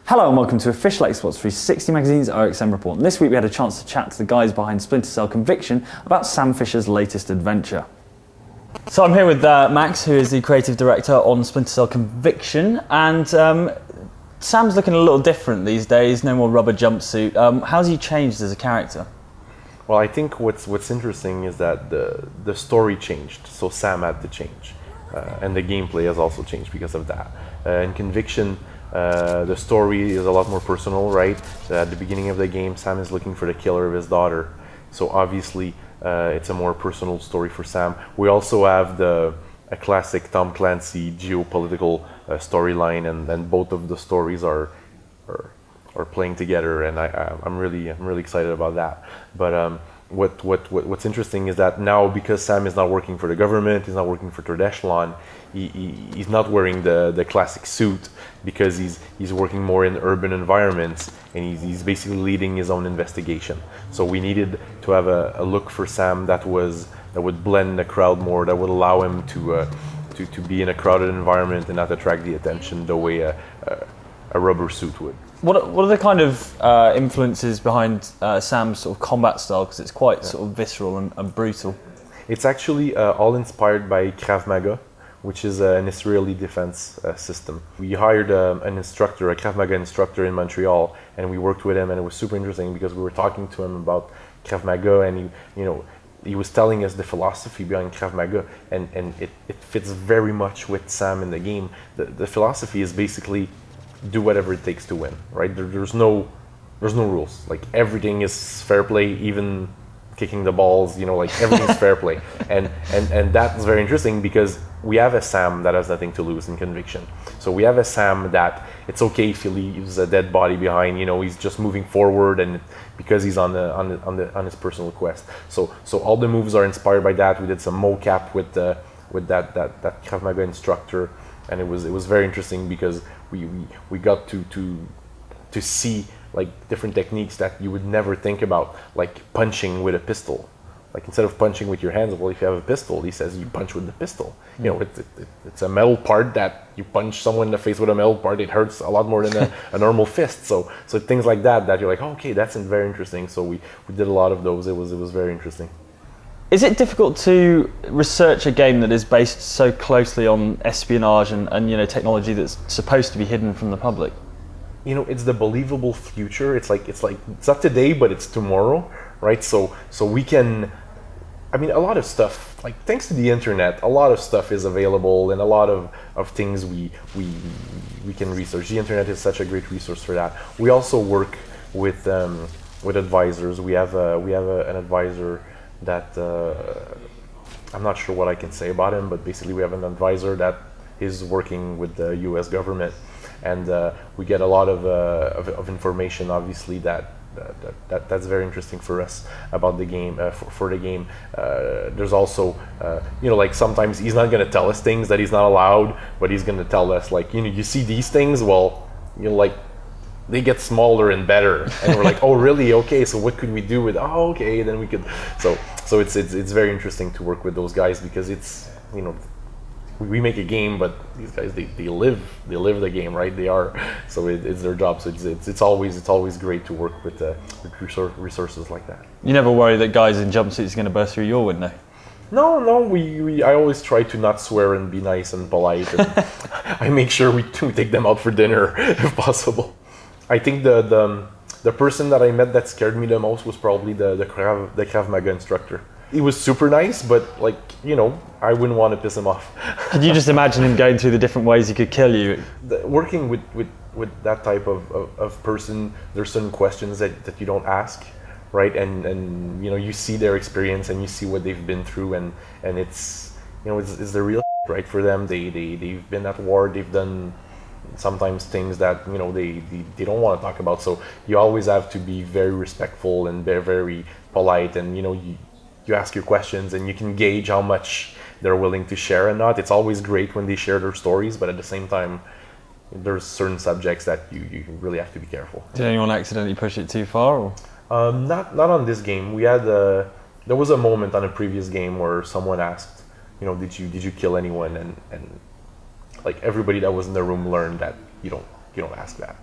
Hello and welcome to official Xbox 360 Magazine's OXM report. And this week we had a chance to chat to the guys behind Splinter Cell Conviction about Sam Fisher's latest adventure. So I'm here with Max, who is the creative director on Splinter Cell Conviction, and Sam's looking a little different these days, no more rubber jumpsuit. How's he changed as a character? Well, I think what's interesting is that the story changed, so Sam had to change. And the gameplay has also changed because of that. In Conviction, the story is a lot more personal, right? At the beginning of the game, Sam is looking for the killer of his daughter. So obviously, it's a more personal story for Sam. We also have a classic Tom Clancy geopolitical storyline, and both of the stories are playing together, and I'm really excited about that. But what's interesting is that now, because Sam is not working for the government, he's not working for Third Echelon, he's not wearing the classic suit, because he's working more in urban environments, and he's basically leading his own investigation. So we needed to have a look for Sam that would blend the crowd more, that would allow him to be in a crowded environment and not attract the attention the way a rubber suit would. What are the kind of influences behind Sam's sort of combat style? Because it's quite sort of visceral and brutal. It's actually all inspired by Krav Maga, which is an Israeli defense system. We hired an instructor, a Krav Maga instructor in Montreal, and we worked with him, and it was super interesting because we were talking to him about Krav Maga, and he was telling us the philosophy behind Krav Maga, and it fits very much with Sam in the game. The philosophy is basically do whatever it takes to win, right? There's no rules. Like, everything is fair play, even kicking the balls, like everything's fair play. And that's very interesting because we have a Sam that has nothing to lose in Conviction. So we have a Sam that it's okay if he leaves a dead body behind, he's just moving forward, and because he's on his personal quest. So all the moves are inspired by that. We did some mocap with that Krav Maga instructor, and it was very interesting because we got to see like different techniques that you would never think about, like punching with a pistol. Like, instead of punching with your hands, well, if you have a pistol, he says you punch with the pistol. It's a metal part that you punch someone in the face with a metal part, it hurts a lot more than a normal fist. So things like that you're like, oh, okay, that's very interesting. So we did a lot of those. It was very interesting. Is it difficult to research a game that is based so closely on espionage and technology that's supposed to be hidden from the public? It's the believable future. It's not today, but it's tomorrow, right? So we can, a lot of stuff, like, thanks to the internet, a lot of stuff is available, and a lot of things we can research. The internet is such a great resource for that. We also work with advisors. We have an advisor that I'm not sure what I can say about him, but basically we have an advisor that is working with the U.S. government, and we get a lot of information, obviously, that's very interesting for us about the game, for the game. There's also, like, sometimes he's not going to tell us things that he's not allowed, but he's going to tell us, like, you see these things, well, like, they get smaller and better, and we're like, oh, really? Okay, so what could we do with? Oh, okay, then we could. So it's very interesting to work with those guys, because it's, we make a game, but these guys they live the game, right? They are, so it's their job. So it's always great to work with resources like that. You never worry that guys in jumpsuits are going to burst through your window? No. I always try to not swear and be nice and polite. And I make sure we take them out for dinner if possible. I think the person that I met that scared me the most was probably the Krav Maga instructor. He was super nice, but I wouldn't want to piss him off. Could you just imagine him going through the different ways he could kill you? Working with that type of person, there's certain questions that you don't ask, right? And you see their experience, and you see what they've been through, and it's it's the real right for them. They've been at war. They've done sometimes things that they don't want to talk about. So you always have to be very respectful and very polite, and you ask your questions, and you can gauge how much they're willing to share and not. It's always great when they share their stories, but at the same time, there's certain subjects that you really have to be careful. Did anyone accidentally push it too far? Or? Not on this game. We had there was a moment on a previous game where someone asked, did you kill anyone, and like, everybody that was in the room learned that you don't ask that.